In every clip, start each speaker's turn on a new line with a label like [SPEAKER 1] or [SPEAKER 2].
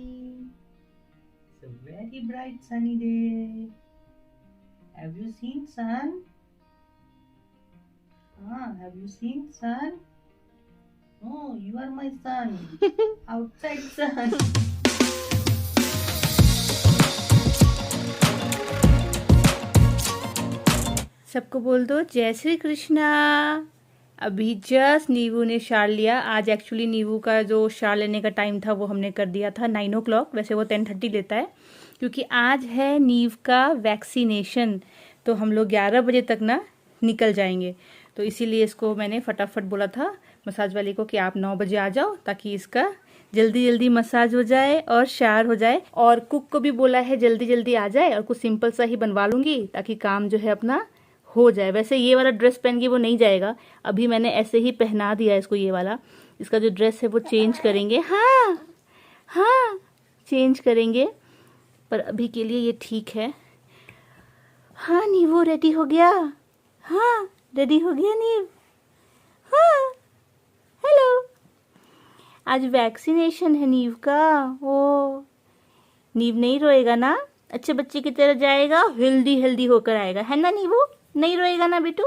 [SPEAKER 1] morning. It's a very bright sunny day. Have you seen sun? Have you seen sun? Oh, you are my sun. Outside sun.
[SPEAKER 2] सबको बोल दो जय श्री कृष्णा। अभी just नीवू ने शार लिया। आज एक्चुअली नीवू का जो शार लेने का टाइम था वो हमने कर दिया था 9 o'clock। वैसे वो 10:30 लेता है, क्योंकि आज है नीव का वैक्सीनेशन। तो हम लोग 11 बजे तक ना निकल जाएंगे, तो इसीलिए इसको मैंने फटाफट बोला था मसाज वाले को कि आप 9 बजे आ जाओ, ताकि इसका जल्दी जल्दी मसाज हो जाए और शार हो जाए। और कुक को भी बोला है जल्दी जल्दी आ जाए, और कुछ सिंपल सा ही बनवा लूँगी ताकि काम जो है अपना हो जाए। वैसे ये वाला ड्रेस पहन के वो नहीं जाएगा, अभी मैंने ऐसे ही पहना दिया इसको। ये वाला इसका जो ड्रेस है वो चेंज करेंगे। हाँ चेंज करेंगे, पर अभी के लिए ये ठीक है। हाँ नीवू रेडी हो गया। हाँ रेडी हो गया नीव। हाँ हेलो, आज वैक्सीनेशन है नीव का। ओ नीव नहीं रोएगा ना, अच्छे बच्चे की तरह जाएगा, हेल्दी हेल्दी होकर आएगा, है ना नीवू? नहीं रोएगा ना बेटू?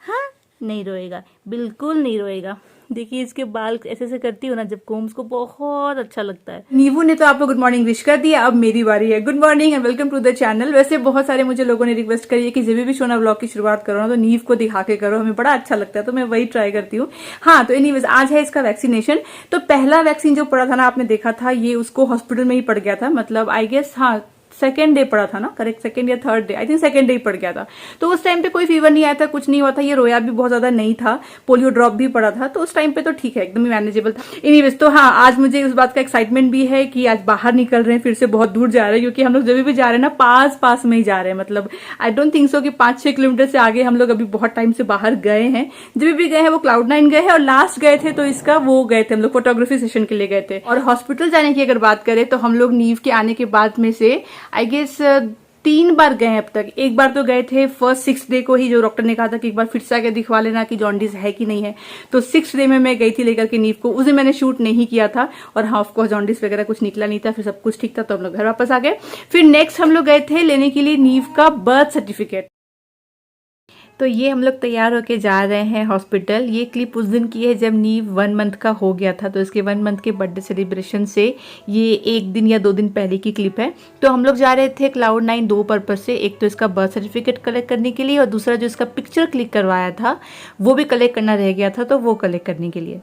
[SPEAKER 2] हाँ नहीं रोएगा, बिल्कुल नहीं रोएगा। देखिए इसके बाल ऐसे ऐसे करती हो ना जब कोम्स को, बहुत अच्छा लगता है। नीवू ने तो आपको गुड मॉर्निंग विश कर दिया, अब मेरी बारी है। Good morning and welcome to the channel. वैसे बहुत सारे मुझे लोगों ने रिक्वेस्ट करी है कि जब भी शोना व्लॉग की शुरुआत करो ना तो नीव को दिखा के करो, हमें बड़ा अच्छा लगता है, तो मैं वही ट्राई करती हूँ। हाँ तो एनीवेज आज है इसका वैक्सीनेशन। तो पहला वैक्सीन जो पड़ा था ना, आपने देखा था, ये उसको हॉस्पिटल में ही पड़ गया था। मतलब आई गेस हाँ सेकेंड डे पड़ा था ना, करेक्ट, सेकेंड या third day, I think second day ही पड़ गया था। तो उस टाइम पे कोई फीवर नहीं आया था, कुछ नहीं हुआ था, ये रोया भी बहुत ज्यादा नहीं था, पोलियो ड्रॉप भी पड़ा था, तो उस टाइम पे तो ठीक है, एकदम ही मैनेजेबल था। एनीवेज तो हाँ आज मुझे उस बात का एक्साइटमेंट भी है कि आज बाहर निकल रहे हैं, फिर से बहुत दूर जा रहे हैं, क्योंकि हम लोग जब भी जा रहे हैं ना पास में ही जा रहे हैं। मतलब आई डोंट थिंक सो कि 5-6 किलोमीटर से आगे हम लोग अभी बहुत टाइम से बाहर गए हैं। जब भी गए हैं वो Cloud9 गए हैं, और लास्ट गए थे तो इसका वो गए थे हम लोग फोटोग्राफी सेशन के लिए गए थे। और हॉस्पिटल जाने की अगर बात करें तो हम लोग नीव के आने के बाद में से आई गेस 3 बार गए हैं अब तक। एक बार तो गए थे फर्स्ट 6th डे को ही, जो डॉक्टर ने कहा था कि एक बार फिर से आके दिखवा लेना कि जॉन्डिस है कि नहीं है। तो 6th डे में मैं गई थी लेकर के नीव को, उस दिन मैंने शूट नहीं किया था, और हाँ ऑफकोर्स जॉन्डिस वगैरह कुछ निकला नहीं था, फिर सब कुछ ठीक था, तो हम लोग घर वापस आ गए। फिर नेक्स्ट हम लोग गए थे लेने के लिए नीव का बर्थ सर्टिफिकेट। तो ये हम लोग तैयार होके जा रहे हैं हॉस्पिटल। ये क्लिप उस दिन की है जब नीव 1 मंथ का हो गया था, तो इसके 1 मंथ के बर्थडे सेलिब्रेशन से ये 1 दिन या 2 दिन पहले की क्लिप है। तो हम लोग जा रहे थे Cloud9 2 पर्पज से, एक तो इसका बर्थ सर्टिफिकेट कलेक्ट करने के लिए, और दूसरा जो इसका पिक्चर क्लिक करवाया था वो भी कलेक्ट करना रह गया था, तो वो कलेक्ट करने के लिए।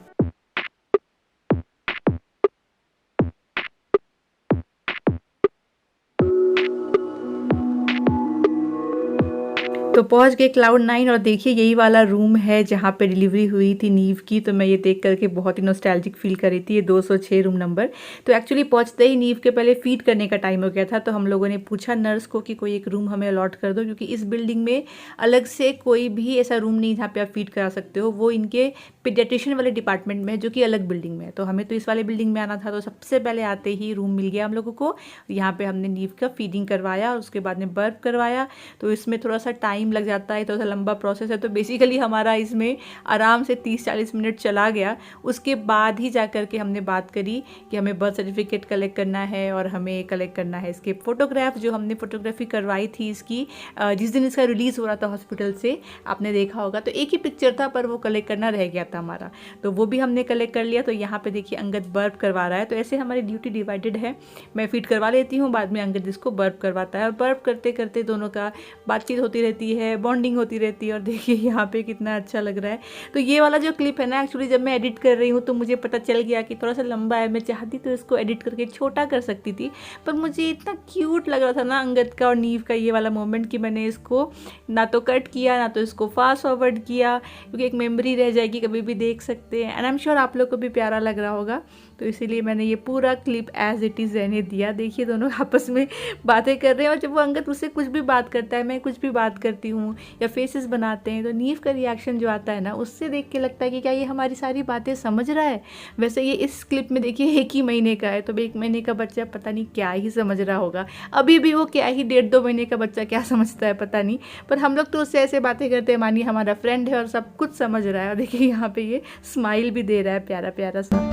[SPEAKER 2] तो पहुंच गए Cloud9, और देखिए यही वाला रूम है जहाँ पे डिलीवरी हुई थी नीव की। तो मैं ये देख करके बहुत ही नॉस्टैल्जिक फील कर रही थी। ये 206 रूम नंबर। तो एक्चुअली पहुंचते ही नीव के पहले फीड करने का टाइम हो गया था, तो हम लोगों ने पूछा नर्स को कि कोई एक रूम हमें अलॉट कर दो, क्योंकि इस बिल्डिंग में अलग से कोई भी ऐसा रूम नहीं जहाँ पे आप फीड करा सकते हो। वो इनके पीडियाट्रिशियन वाले डिपार्टमेंट में है, जो कि अलग बिल्डिंग में है। तो हमें तो इस वाले बिल्डिंग में आना था, तो सबसे पहले आते ही रूम मिल गया हम लोगों को। यहाँ पे हमने नीव का फीडिंग करवाया, और उसके बाद में बर्फ करवाया। तो इसमें थोड़ा सा टाइम लग जाता है, थोड़ा सा लंबा प्रोसेस है। तो बेसिकली हमारा इसमें आराम से 30-40 मिनट चला गया। उसके बाद ही जा करके हमने बात करी कि हमें बर्थ सर्टिफिकेट कलेक्ट करना है, और हमें कलेक्ट करना है इसके फोटोग्राफ, जो हमने फोटोग्राफी करवाई थी इसकी जिस दिन इसका रिलीज़ हो रहा था हॉस्पिटल से, आपने देखा होगा। तो एक ही पिक्चर था, पर वो कलेक्ट करना रह गया था हमारा, तो वो भी हमने कलेक्ट कर लिया। तो यहाँ पे देखिए अंगद बर्फ करवा रहा है। तो ऐसे हमारी ड्यूटी डिवाइडेड है, मैं फीड करवा लेती हूँ, बाद में अंगद इसको बर्फ करवाता है, और बर्फ करते करते दोनों का बातचीत होती रहती है, बॉन्डिंग होती रहती है। और देखिए यहाँ पे कितना अच्छा लग रहा है। तो ये वाला जो क्लिप है ना, एक्चुअली जब मैं एडिट कर रही हूँ तो मुझे पता चल गया कि थोड़ा सा लंबा है। मैं चाहती तो इसको एडिट करके छोटा कर सकती थी, पर मुझे इतना क्यूट लग रहा था ना अंगद का और नीव का ये वाला मोमेंट, कि मैंने इसको ना तो कट किया, ना तो इसको फास्ट फॉरवर्ड किया, क्योंकि एक मेमोरी रह जाएगी, कभी भी देख सकते हैं। एंड आई एम श्योर आप लोग को भी प्यारा लग रहा होगा। तो इसीलिए मैंने ये पूरा क्लिप एज इट इज़ रहने दिया। देखिए दोनों आपस में बातें कर रहे हैं, और जब वो अंगद उससे कुछ भी बात करता है, मैं कुछ भी बात करती हूँ, या फेसेस बनाते हैं, तो नीव का रिएक्शन जो आता है ना, उससे देख के लगता है कि क्या ये हमारी सारी बातें समझ रहा है। वैसे ये इस क्लिप में देखिए 1 ही महीने का है, तो 1 महीने का बच्चा पता नहीं क्या ही समझ रहा होगा। अभी भी वो क्या ही 1.5-2 महीने का बच्चा क्या समझता है पता नहीं, पर हम लोग तो उससे ऐसे बातें करते हैं मानिए हमारा फ्रेंड है और सब कुछ समझ रहा है। और देखिए यहाँ पे ये स्माइल भी दे रहा है प्यारा प्यारा सा।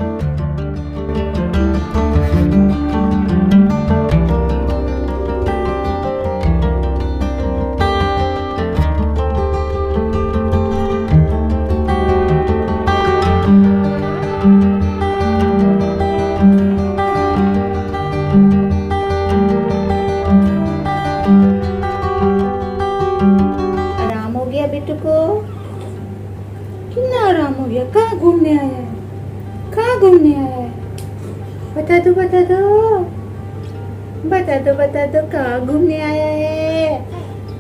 [SPEAKER 2] बता दो कहाँ घूमने आया है?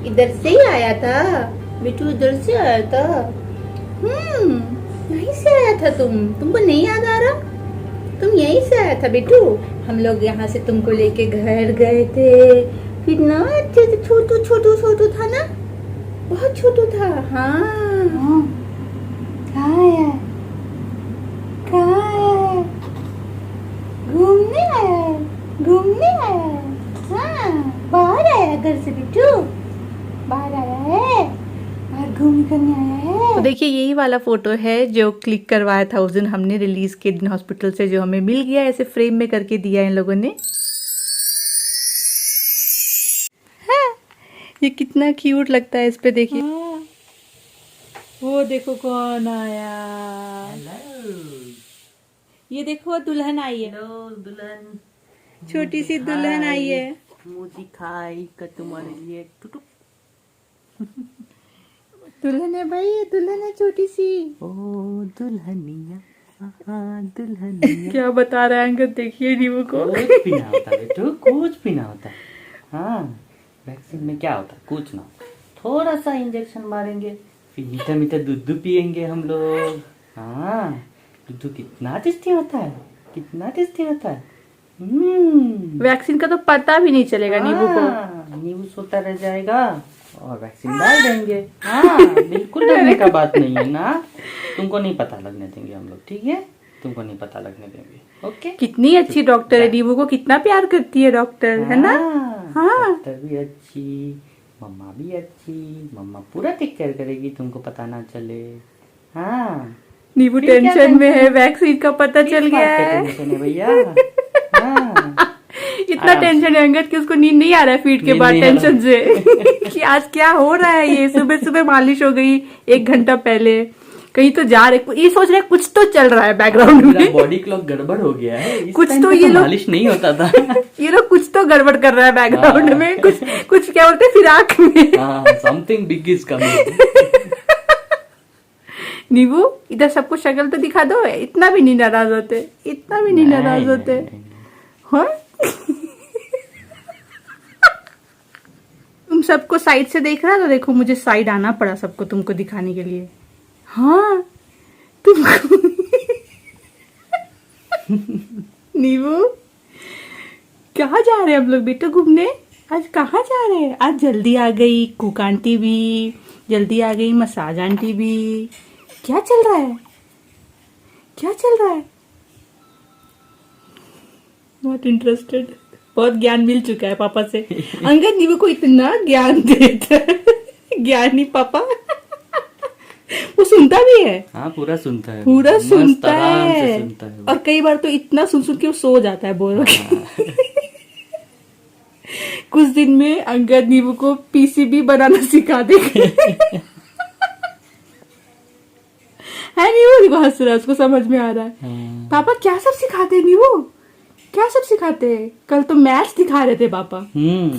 [SPEAKER 2] इधर से ही आया था बिट्टू, इधर से आया था। यहीं से आया था तुमको नहीं याद आ रहा? तुम यहीं से आया था बिट्टू। हम लोग यहाँ से तुमको लेके घर गए थे, फिर ना अच्छे से छोटू था ना, बहुत छोटू था। हाँ कहाँ है? घूमने आया है। हाँ बाहर आया घर से बिट्टू, बाहर आया है, बाहर घूमने करने आया है। तो देखिए यही वाला फोटो है जो क्लिक करवाया था उस दिन हमने रिलीज के दिन हॉस्पिटल से, जो हमें मिल गया, ऐसे फ्रेम में करके दिया इन लोगों ने। हाँ, ये कितना क्यूट लगता है इस पे, देखिए। वो देखो कौन आया। ये देखो दुल्हन आई है।
[SPEAKER 1] हेलो दुल्हन,
[SPEAKER 2] छोटी सी दुल्हन आई है।
[SPEAKER 1] मुंह दिखाई का तुम्हारे लिए टुटुक।
[SPEAKER 2] दुल्हन है भाई, ये दुल्हन है छोटी सी।
[SPEAKER 1] ओ दुल्हनिया, दुल्हनिया।
[SPEAKER 2] क्या बता रहा है अंकल, देखिए नींबू को।
[SPEAKER 1] कुछ भी ना होता बेटू, कुछ भी ना होता। हाँ वैक्सीन में क्या होता, कुछ ना, थोड़ा सा इंजेक्शन मारेंगे, फिर मीठा मीठा दूध पियेंगे हम लोग। हाँ दूध कितना टेस्टी होता है, कितना टेस्टी होता है।
[SPEAKER 2] वैक्सीन का तो पता भी नहीं चलेगा नींबू को।
[SPEAKER 1] नींबू सोता रह जाएगा और वैक्सीन डाल देंगे। हाँ बिल्कुल डरने का बात नहीं है ना, तुमको नहीं पता लगने देंगे हम लोग, ठीक है? तुमको नहीं पता लगने देंगे। ओके।
[SPEAKER 2] कितनी अच्छी डॉक्टर है, नींबू को कितना प्यार करती है डॉक्टर, है ना? हाँ
[SPEAKER 1] डॉक्टर भी अच्छी, मम्मा भी अच्छी, मम्मा पूरा टेक केयर करेगी, तुमको पता ना चले। हाँ
[SPEAKER 2] नींबू
[SPEAKER 1] फिर क्या
[SPEAKER 2] टेंशन में है,
[SPEAKER 1] टेंशन?
[SPEAKER 2] वैक्सीन का पता चल गया है।
[SPEAKER 1] टेंशन है भैया। हाँ
[SPEAKER 2] इतना टेंशन है अंगद कि उसको नींद नहीं आ रहा है फीड के
[SPEAKER 1] नींद
[SPEAKER 2] बाद
[SPEAKER 1] नहीं आ रहा।
[SPEAKER 2] टेंशन से कि आज क्या हो रहा है। ये सुबह सुबह मालिश हो गई 1 घंटा पहले, कहीं तो जा रहे, ये सोच रहे कुछ तो चल रहा है बैकग्राउंड में,
[SPEAKER 1] बॉडी क्लॉक गड़बड़ हो गया है, इस
[SPEAKER 2] कुछ
[SPEAKER 1] टाइम
[SPEAKER 2] तो
[SPEAKER 1] पे
[SPEAKER 2] ये लोग
[SPEAKER 1] मालिश नहीं होता था।
[SPEAKER 2] ये लोग कुछ तो गड़बड़ कर रहा है बैकग्राउंड में, कुछ क्या बोलते हैं फिराक में।
[SPEAKER 1] हाँ समथिंग बिग इज कमिंग।
[SPEAKER 2] नींबू इधर सबको शक्ल तो दिखा दो, इतना भी नहीं नाराज होते, इतना भी नहीं नाराज होते। हाँ तुम सबको साइड से देख रहा, तो देखो मुझे साइड आना पड़ा सबको तुमको दिखाने के लिए। हाँ तुमको नींबू कहाँ जा रहे हैं हम लोग बेटा घूमने? आज कहाँ जा रहे हैं? आज जल्दी आ गई कुक आंटी भी, जल्दी आ गई मसाज आंटी भी। क्या चल रहा है, क्या चल रहा है? Not interested. बहुत ज्ञान मिल चुका है पापा से। अंगद नींबू को इतना ज्ञान देता है, ज्ञानी पापा। वो सुनता भी है।
[SPEAKER 1] हाँ पूरा सुनता है,
[SPEAKER 2] पूरा
[SPEAKER 1] मस्त
[SPEAKER 2] सुनता
[SPEAKER 1] आराम से
[SPEAKER 2] है।
[SPEAKER 1] सुनता है वो।
[SPEAKER 2] और कई बार तो इतना सुन सुन के वो सो जाता है बोल के। कुछ दिन में अंगद नींबू को पीसीबी बनाना सिखा देगा। है नींबू, देखो हंस रहा है, उसको समझ में आ रहा है।
[SPEAKER 1] हाँ।
[SPEAKER 2] पापा क्या सब सिखाते हैं नींबू, क्या सब सिखाते हैं? कल तो मैथ्स दिखा रहे थे पापा,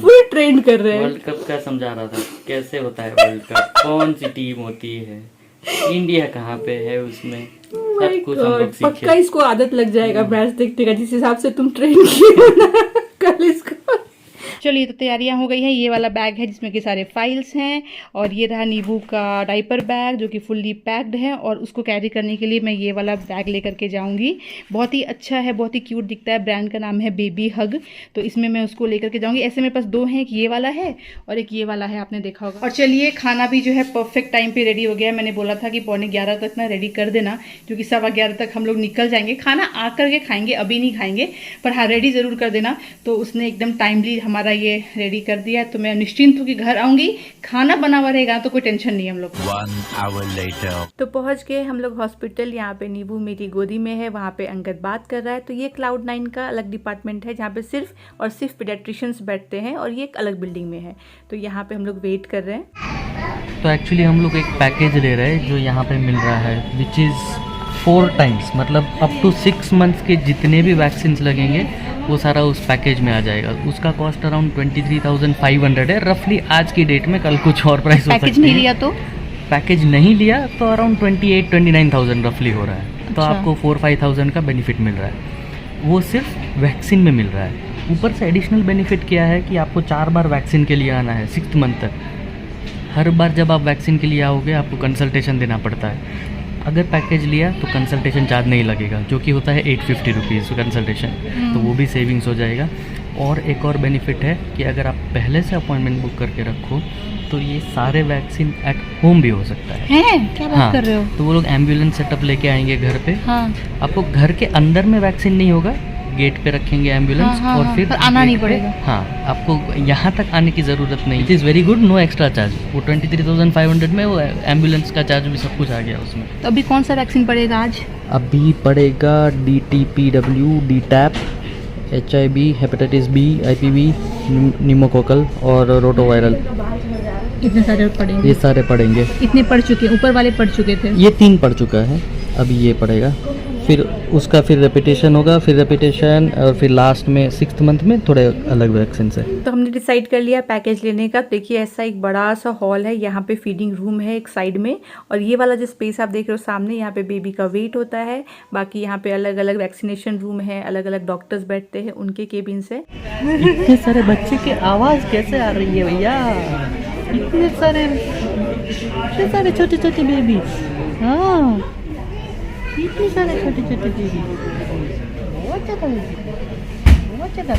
[SPEAKER 2] फुल ट्रेन कर रहे हैं।
[SPEAKER 1] वर्ल्ड कप का समझा रहा था, कैसे होता है वर्ल्ड कप, कौन सी टीम होती है, इंडिया कहाँ पे है उसमें, सब कुछ हम लोग सीखे।
[SPEAKER 2] पक्का इसको आदत लग जाएगा मैच देखने का, जिस हिसाब से तुम ट्रेन किए हो ना कल इसको। चलिए तो तैयारियां हो गई है। ये वाला बैग है जिसमें कि सारे फाइल्स हैं, और ये रहा नींबू का डाइपर बैग जो कि फुल्ली पैक्ड है, और उसको कैरी करने के लिए मैं ये वाला बैग लेकर के जाऊंगी। बहुत ही अच्छा है, बहुत ही क्यूट दिखता है, ब्रांड का नाम है बेबी हग, तो इसमें मैं उसको लेकर के जाऊंगी। ऐसे मेरे पास 2 हैं, एक ये वाला है और एक ये वाला है, आपने देखा होगा। और चलिए खाना भी जो है परफेक्ट टाइम पे रेडी हो गया है। मैंने बोला था कि 11:15 तक ना रेडी कर देना, क्योंकि 11:15 तक हम लोग निकल जाएंगे। खाना आकर के खाएंगे, अभी नहीं खाएंगे, पर हाँ रेडी जरूर कर देना। तो उसने एकदम टाइमली हमारा ये रेडी कर दिया, तो मैं निश्चिंत हूँ कि घर आऊंगी, खाना बना हुआ रहेगा, तो कोई टेंशन नहीं हम लोग।
[SPEAKER 3] 1 hour later.
[SPEAKER 2] तो पहुंच गए हम लोग हॉस्पिटल। यहाँ पे नींबू मेरी गोदी में है, वहाँ पे अंगद बात कर रहा है। तो ये Cloud9 का अलग डिपार्टमेंट है जहाँ पे सिर्फ और सिर्फ पीडियाट्रिशियंस बैठते हैं, और ये एक अलग बिल्डिंग में है। तो यहाँ पे हम लोग वेट कर रहे हैं।
[SPEAKER 4] तो एक्चुअली हम लोग एक पैकेज ले रहे हैं जो यहाँ पे मिल रहा है, विच इज़ 4 times, मतलब अप टू 6 months के जितने भी वैक्सीन लगेंगे वो सारा उस पैकेज में आ जाएगा। उसका कॉस्ट अराउंड 23,500 है रफली आज की डेट में। कल कुछ और प्राइस हो सकती है।
[SPEAKER 2] पैकेज नहीं लिया तो
[SPEAKER 4] पैकेज नहीं लिया तो अराउंड 28,000-29,000 रफली हो रहा है। तो
[SPEAKER 2] अच्छा।
[SPEAKER 4] आपको 4-5,000 का बेनिफिट मिल रहा है। वो सिर्फ वैक्सीन में मिल रहा है। ऊपर से एडिशनल बेनिफिट क्या है कि आपको 4 बार वैक्सीन के लिए आना है 6th मंथ तक। हर बार जब आप वैक्सीन के लिए आओगे आपको कंसल्टेशन देना पड़ता है। अगर पैकेज लिया तो कंसल्टेशन चार्ज नहीं लगेगा, जो कि होता है 850 रुपीज़ कंसल्टेशन, तो वो भी सेविंग्स हो जाएगा। और एक और बेनिफिट है कि अगर आप पहले से अपॉइंटमेंट बुक करके रखो तो ये सारे वैक्सीन एट होम भी हो सकता है।
[SPEAKER 2] क्या बात कर रहे हो?
[SPEAKER 4] तो वो लोग एम्बुलेंस सेटअप लेके आएंगे घर पे।
[SPEAKER 2] हाँ।
[SPEAKER 4] आपको घर के अंदर में वैक्सीन नहीं होगा, गेट पे रखेंगे एम्बुलेंस।
[SPEAKER 2] हाँ,
[SPEAKER 4] और
[SPEAKER 2] हाँ,
[SPEAKER 4] फिर
[SPEAKER 2] पर आना नहीं
[SPEAKER 4] गेट पे-
[SPEAKER 2] पड़ेगा।
[SPEAKER 4] हाँ, आपको यहाँ तक आने की ज़रूरत नहीं। It is very good, no extra charge. वो 23,500 में वो एम्बुलेंस का चार्ज भी सब कुछ आ गया उसमें।
[SPEAKER 2] तो अभी कौन सा वैक्सीन पड़ेगा आज?
[SPEAKER 4] अभी पड़ेगा DTPW, DTaP, HIV, hepatitis B, IPV, pneumococcal और रोटोवायरल।
[SPEAKER 2] इतने सारे पड़ेंगे?
[SPEAKER 4] ये सारे पड़ेंगे।
[SPEAKER 2] इतने पड़ चुके, ऊपर वाले पड़ चुके थे।
[SPEAKER 4] ये 3 पड़ चुका है, अभी ये पड़ेगा। फिर उसका फिर रेपिटेशन होगा, फिर रेपिटेशन और फिर लास्ट में 6th मंथ में थोड़े अलग वैक्सीन से।
[SPEAKER 2] तो हमने डिसाइड कर लिया पैकेज लेने का। देखिए ऐसा एक बड़ा सा हॉल है, यहाँ पे फीडिंग रूम है एक साइड में, और ये वाला जो स्पेस आप देख रहे हो सामने, यहाँ पे बेबी का वेट होता है। बाकी यहाँ पे अलग अलग वैक्सीनेशन रूम है, अलग अलग डॉक्टर्स बैठते हैं, उनके केबिन से।
[SPEAKER 4] इतने सारे बच्चे की आवाज़ कैसे आ रही है भैया? इतने सारे छोटे छोटे बेबी। हाँ, इतने सारे छोटे छोटे बेबी। बहुत ज़्यादा बेबी, बहुत ज़्यादा।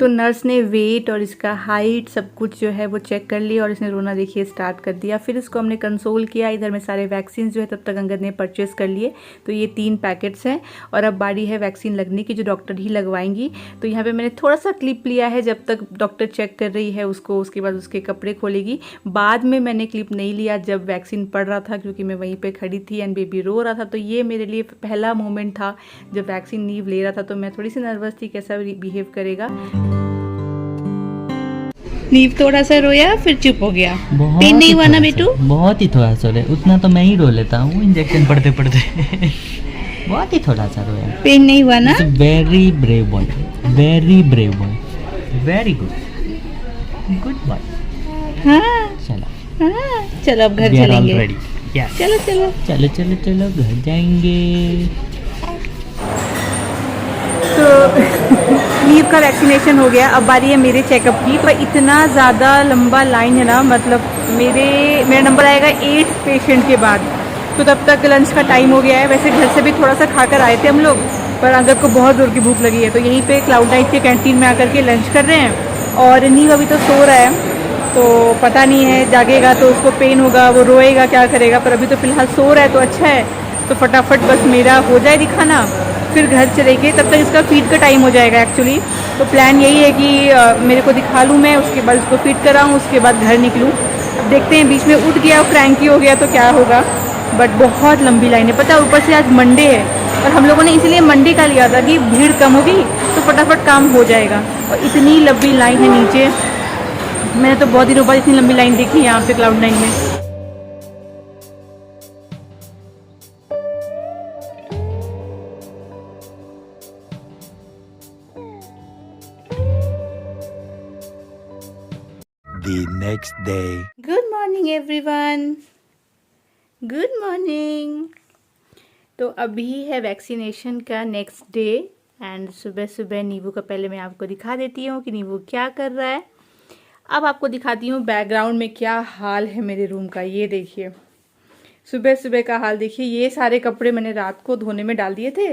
[SPEAKER 2] तो नर्स ने वेट और इसका हाइट सब कुछ जो है वो चेक कर लिया, और इसने रोना देखिए स्टार्ट कर दिया। फिर इसको हमने कंसोल किया। इधर में सारे वैक्सीन जो है तब तक अंगद ने परचेस कर लिए। तो ये 3 पैकेट्स हैं, और अब बारी है वैक्सीन लगने की, जो डॉक्टर ही लगवाएंगी। तो यहाँ पे मैंने थोड़ा सा क्लिप लिया है जब तक डॉक्टर चेक कर रही है उसको, उसके बाद उसके कपड़े खोलेगी। बाद में मैंने क्लिप नहीं लिया जब वैक्सीन पड़ रहा था, क्योंकि मैं वहीं पर खड़ी थी एंड बेबी रो रहा था। तो ये मेरे लिए पहला मोमेंट था जब वैक्सीन नीव ले रहा था, तो मैं थोड़ी सी नर्वस थी कैसा बिहेव करेगा। नीव थोड़ा सा रोया, फिर चुप हो गया। पेन नहीं हुआ ना बेटू?
[SPEAKER 4] बहुत ही थोड़ा सा रोया, उतना तो मैं ही रो लेता हूँ इंजेक्शन पड़ते पड़ते। बहुत ही थोड़ा सा रोया।
[SPEAKER 2] पेन नहीं हुआ ना?
[SPEAKER 4] Very brave boy, very brave boy, very good, good boy.
[SPEAKER 2] हाँ
[SPEAKER 4] चलो,
[SPEAKER 2] हाँ, चलो अब घर
[SPEAKER 4] We are all
[SPEAKER 2] चलेंगे।
[SPEAKER 4] ready. Yes.
[SPEAKER 2] चलो चलो
[SPEAKER 4] चलो चलो चलो घर जाएंगे।
[SPEAKER 2] तो नीव का वैक्सीनेशन हो गया। अब बारी है मेरे चेकअप की। पर इतना ज़्यादा लंबा लाइन है ना, मतलब मेरा नंबर आएगा 8 पेशेंट के बाद। तो तब तक लंच का टाइम हो गया है। वैसे घर से भी थोड़ा सा खाकर आए थे हम लोग, पर अंगद को बहुत ज़ोर की भूख लगी है, तो यहीं पे क्लाउड नाइट के कैंटीन में आकर के लंच कर रहे हैं। और नीव अभी तो सो रहा है, तो पता नहीं है जागेगा तो उसको पेन होगा, वो रोएगा, क्या करेगा। पर अभी तो फिलहाल सो रहा है तो अच्छा है। तो फटाफट बस मेरा हो जाए दिखाना, फिर घर चलेंगे। तब तक इसका फीड का टाइम हो जाएगा एक्चुअली। तो प्लान यही है कि मेरे को दिखा लूँ मैं, उसके बाद उसको फीड कराऊँ, उसके बाद घर निकलूँ। अब देखते हैं, बीच में उठ गया और क्रैंकी हो गया तो क्या होगा। बट बहुत लंबी लाइन है, पता है। ऊपर से आज मंडे है, और हम लोगों ने इसलिए मंडे का लिया था कि भीड़ कम होगी तो फटाफट काम हो जाएगा। और इतनी लंबी लाइन है नीचे, मैंने तो बहुत दिनों बाद इतनी लंबी लाइन देखी यहाँ पे क्लाउड 9 में।
[SPEAKER 3] The next day.
[SPEAKER 2] Good morning everyone, good morning. तो अभी है वैक्सीनेशन का नेक्स्ट डे, एंड सुबह सुबह नीवू का पहले मैं आपको दिखा देती हूँ कि नीवू क्या कर रहा है। अब आपको दिखाती हूँ बैकग्राउंड में क्या हाल है मेरे रूम का। ये देखिए सुबह सुबह का हाल देखिए। ये सारे कपड़े मैंने रात को धोने में डाल दिए थे,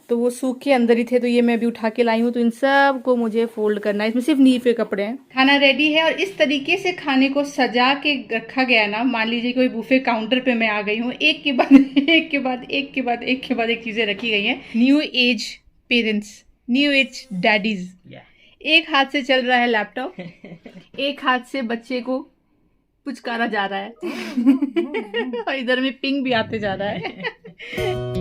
[SPEAKER 2] तो वो सूख के अंदर ही थे, तो ये मैं अभी उठा के लाई हूँ। तो इन सब को मुझे फोल्ड करना है। इसमें सिर्फ नीव के कपड़े हैं। खाना रेडी है, और इस तरीके से खाने को सजा के रखा गया ना, मान लीजिए कोई बुफे काउंटर पे मैं आ गई हूँ, एक के बाद एक के बाद एक के बाद एक के बाद एक चीजें रखी गई हैं। New age parents, new age daddies. एक हाथ से चल रहा है लैपटॉप, एक हाथ से बच्चे को पुचकारा जा रहा है और इधर में पिंग भी आते जा रहा है।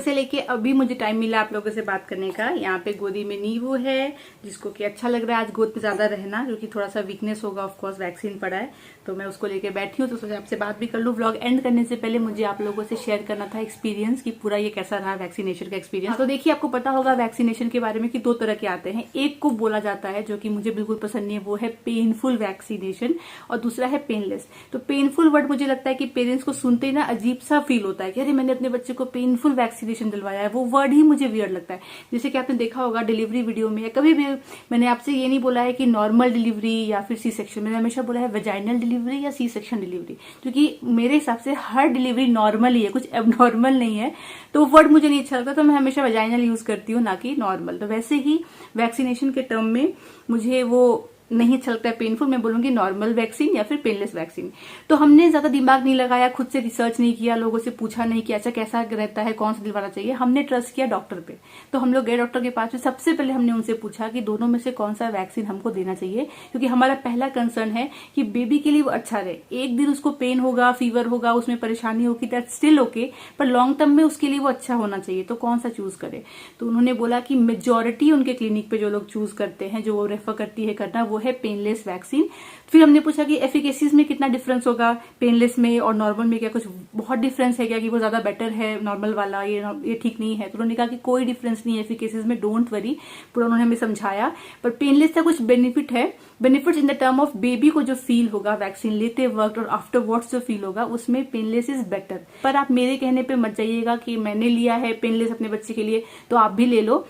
[SPEAKER 2] से लेके अभी मुझे टाइम मिला आप लोगों से बात करने का। यहाँ पे गोदी में नींबू है, जिसको कि अच्छा लग रहा है आज गोद पे ज्यादा रहना, क्योंकि थोड़ा सा वीकनेस होगा, ऑफ कोर्स वैक्सीन पड़ा है, तो मैं उसको लेके बैठी हूँ। तो सोचा आपसे बात भी कर लूँ। व्लॉग एंड करने से पहले मुझे आप लोगों से शेयर करना था एक्सपीरियंस कि पूरा ये कैसा रहा वैक्सीनेशन का एक्सपीरियंस। तो देखिए, आपको पता होगा वैक्सीनेशन के बारे में कि 2 तरह के आते हैं। एक को बोला जाता है, जो कि मुझे बिल्कुल पसंद नहीं है, वो है पेनफुल वैक्सीनेशन, और दूसरा है पेनलेस। तो पेनफुल वर्ड मुझे लगता है कि पेरेंट्स को सुनते ही ना अजीब सा फील होता है कि अरे मैंने अपने बच्चे को पेनफुल वैक्सीनेशन दिलवाया है। वो वर्ड ही मुझे वियर्ड लगता है। जैसे कि आपने देखा होगा डिलीवरी वीडियो में, या कभी भी मैंने आपसे ये नहीं बोला है कि नॉर्मल डिलीवरी या फिर सी सेक्शन, मैंने हमेशा बोला है वेजाइनल डिलीवरी या सी सेक्शन डिलीवरी, क्योंकि मेरे हिसाब से हर डिलीवरी नॉर्मल ही है, कुछ एबनॉर्मल नहीं है। तो वर्ड मुझे नहीं अच्छा लगता, तो मैं हमेशा वेजाइनल यूज करती हूँ, ना कि नॉर्मल। तो वैसे ही वैक्सीनेशन के टर्म में मुझे वो नहीं अच्छा लगता है पेनफुल, मैं बोलूंगी नॉर्मल वैक्सीन या फिर पेनलेस वैक्सीन। तो हमने ज्यादा दिमाग नहीं लगाया, खुद से रिसर्च नहीं किया, लोगों से पूछा नहीं कि अच्छा कैसा रहता है, कौन सा दिलवाना चाहिए। हमने ट्रस्ट किया डॉक्टर पे। तो हम लोग गए डॉक्टर के पास। सबसे पहले हमने उनसे पूछा कि दोनों में से कौन सा वैक्सीन हमको देना चाहिए, क्योंकि हमारा पहला कंसर्न है कि बेबी के लिए वो अच्छा रहे। एक दिन उसको पेन होगा, फीवर होगा, उसमें परेशानी होगी, दैट स्टिल ओके, पर लॉन्ग टर्म में उसके लिए वो अच्छा होना चाहिए। तो कौन सा चूज करे? तो उन्होंने बोला कि मेजोरिटी उनके क्लिनिक पे जो लोग चूज करते हैं, जो वो रेफर करती है करना, वो है पेनलेस वैक्सीन। फिर हमने पूछा कि एफिकेसीज में कितना डिफरेंस होगा पेनलेस में और नॉर्मल में, क्या कुछ बहुत डिफरेंस है क्या, कि वो ज्यादा बेटर है नॉर्मल वाला, ये ठीक नहीं है? तो उन्होंने कहा कि कोई डिफरेंस नहीं है एफिकेसीज में, डोंट वरी। पूरा उन्होंने हमें समझाया। पर पेनलेस का कुछ बेनिफिट है, benefits in the term of baby को जो फील होगा वैक्सीन लेते वक्त और आफ्टर वर्ड्स जो फील होगा, उसमें पेनलेस इज बेटर। पर आप मेरे कहने पे मत जाइएगा कि मैंने लिया है पेनलेस अपने बच्चे के लिए तो आप भी ले लो।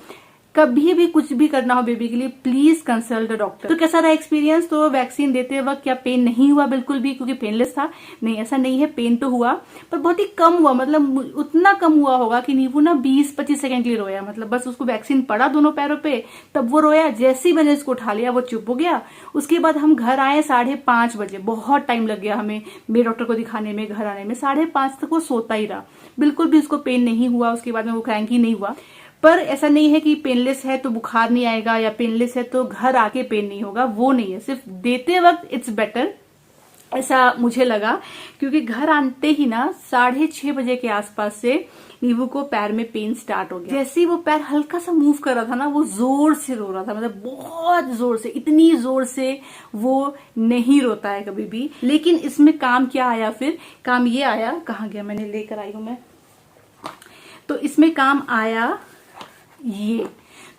[SPEAKER 2] कभी भी कुछ भी करना हो बेबी के लिए, प्लीज कंसल्ट द डॉक्टर। तो कैसा रहा एक्सपीरियंस? तो वैक्सीन देते वक्त क्या पेन नहीं हुआ? बिल्कुल भी, क्योंकि पेनलेस था। नहीं, ऐसा नहीं है, पेन तो हुआ, पर बहुत ही कम हुआ। मतलब उतना कम हुआ होगा कि नींबू ना 20-25 सेकंड के लिए रोया। मतलब बस उसको वैक्सीन पड़ा दोनों पैरों पे, तब वो रोया। जैसे ही मैंने उसको उठा लिया वो चुप हो गया। उसके बाद हम घर आए 5:30 बजे। बहुत टाइम लग गया हमें मेरे डॉक्टर को दिखाने में, घर आने में। 5:30 तक वो सोता ही रहा, बिल्कुल भी उसको पेन नहीं हुआ। उसके बाद में वो क्रैंकी नहीं हुआ। पर ऐसा नहीं है कि पेनलेस है तो बुखार नहीं आएगा, या पेनलेस है तो घर आके पेन नहीं होगा, वो नहीं है। सिर्फ देते वक्त इट्स बेटर, ऐसा मुझे लगा। क्योंकि घर आते ही ना 6:30 बजे के आसपास से नींबू को पैर में पेन स्टार्ट हो गया। जैसे ही वो पैर हल्का सा मूव कर रहा था ना, वो जोर से रो रहा था, मतलब बहुत जोर से। इतनी जोर से वो नहीं रोता है कभी भी। लेकिन इसमें काम क्या आया? फिर काम ये आया, कहाँ गया, मैंने लेकर आई हूं मैं। तो इसमें काम आया ये।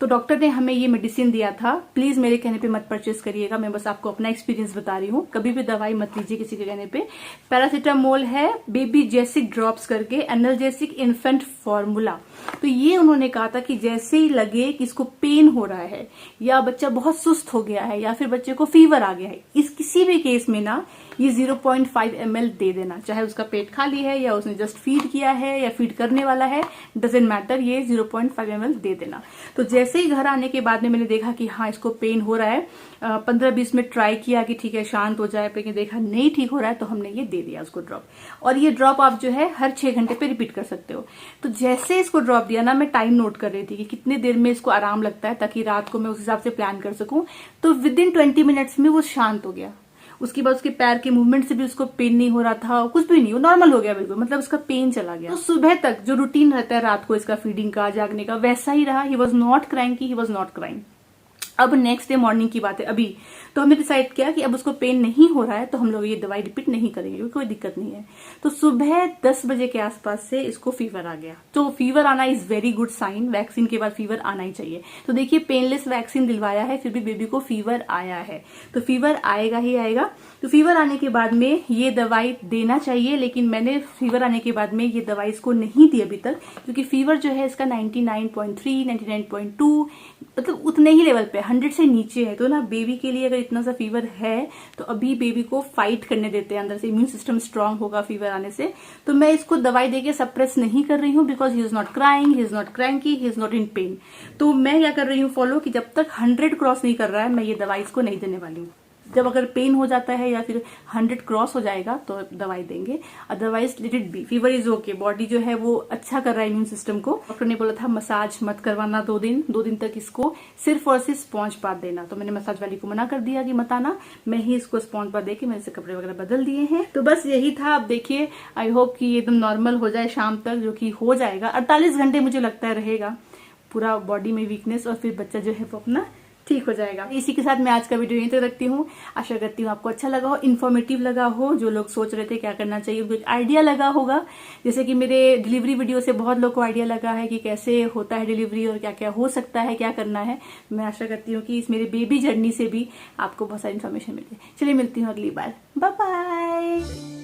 [SPEAKER 2] तो डॉक्टर ने हमें ये मेडिसिन दिया था। प्लीज मेरे कहने पे मत परचेस करिएगा, मैं बस आपको अपना एक्सपीरियंस बता रही हूँ। कभी भी दवाई मत लीजिए किसी के कहने पे। पैरासीटामोल है, बेबी जेसिक ड्रॉप्स करके, एनाल्जेसिक इन्फेंट फॉर्मूला। तो ये उन्होंने कहा था कि जैसे ही लगे कि इसको पेन हो रहा है, या बच्चा बहुत सुस्त हो गया है, या फिर बच्चे को फीवर आ गया है, इस किसी भी केस में ना ये 0.5 ml दे देना। चाहे उसका पेट खाली है या उसने जस्ट फीड किया है या फीड करने वाला है, डजेंट मैटर, ये 0.5 ml दे देना। तो जैसे ही घर आने के बाद में मैंने देखा कि हाँ इसको पेन हो रहा है, 15-20 मिनट ट्राई किया कि ठीक है शांत हो जाए, लेकिन देखा नहीं ठीक हो रहा है, तो हमने ये दे दिया उसको ड्रॉप। और ये ड्रॉप आप जो है हर 6 घंटे पे रिपीट कर सकते हो। तो जैसे इसको ड्रॉप दिया ना, मैं टाइम नोट कर रही थी कि कितने देर में इसको आराम लगता है, ताकि रात को मैं उस हिसाब से प्लान कर सकूं। तो विद इन 20 मिनट्स में वो शांत हो गया। उसके बाद उसके पैर के मूवमेंट से भी उसको पेन नहीं हो रहा था, कुछ भी नहीं, वो नॉर्मल हो गया बिल्कुल, मतलब उसका पेन चला गया। तो सुबह तक जो रूटीन रहता है रात को इसका फीडिंग का, जागने का, वैसा ही रहा। He was not crying, he was not crying. अब नेक्स्ट डे मॉर्निंग की बात है अभी, तो हमने डिसाइड किया कि अब उसको पेन नहीं हो रहा है तो हम लोग ये दवाई रिपीट नहीं करेंगे, क्योंकि कोई दिक्कत नहीं है। तो सुबह 10 बजे के आसपास से इसको फीवर आ गया। तो फीवर आना is very good sign, vaccine के बाद फीवर आना ही चाहिए। तो देखिए पेनलेस वैक्सीन दिलवाया है, फिर भी बेबी को फीवर आया है, तो फीवर आएगा ही आएगा। तो फीवर आने के बाद में ये दवाई देना चाहिए, लेकिन मैंने फीवर आने के बाद में ये दवाई इसको नहीं दी अभी तक, क्योंकि फीवर जो है इसका 99.3, 99.2, मतलब उतने ही लेवल पे, 100 से नीचे है। तो ना बेबी के लिए अगर इतना सा फीवर है तो अभी बेबी को फाइट करने देते हैं, अंदर से इम्यून सिस्टम स्ट्रांग होगा फीवर आने से। तो मैं इसको दवाई देके सप्रेस नहीं कर रही हूँ, because he is not crying, he is not cranky, he is not in pen. तो मैं क्या कर रही हूँ फॉलो, कि जब तक 100 क्रॉस नहीं कर रहा है मैं ये दवाई इसको नहीं देने वाली हूँ। जब अगर पेन हो जाता है या फिर 100 क्रॉस हो जाएगा तो दवाई देंगे, otherwise let it be, fever is okay, body जो है वो अच्छा कर रहा है इम्यून सिस्टम को। डॉक्टर ने बोला था मसाज मत करवाना 2 दिन तक, इसको सिर्फ और सिर्फ स्पॉन्ज बाथ देना। तो मैंने मसाज वाली को मना कर दिया कि मत आना, मैं ही इसको स्पॉन्ज बाथ देके मैंने इसे कपड़े वगैरह बदल दिए हैं। तो बस यही था। अब देखिए आई होप कि एकदम नॉर्मल हो जाए शाम तक, जो कि हो जाएगा। 48 घंटे मुझे लगता है रहेगा पूरा बॉडी में वीकनेस, और फिर बच्चा जो है वो अपना ठीक हो जाएगा। इसी के साथ मैं आज का वीडियो यहीं तक रखती हूँ। आशा करती हूँ आपको अच्छा लगा हो, इन्फॉर्मेटिव लगा हो। जो लोग सोच रहे थे क्या करना चाहिए उनको एक आइडिया लगा होगा, जैसे कि मेरे डिलीवरी वीडियो से बहुत लोग को आइडिया लगा है कि कैसे होता है डिलीवरी और क्या क्या हो सकता है, क्या करना है। मैं आशा करती हूँ कि इस मेरे बेबी जर्नी से भी आपको बहुत सारी इन्फॉर्मेशन मिले। चलिए मिलती हूँ अगली बार, बाय बाय।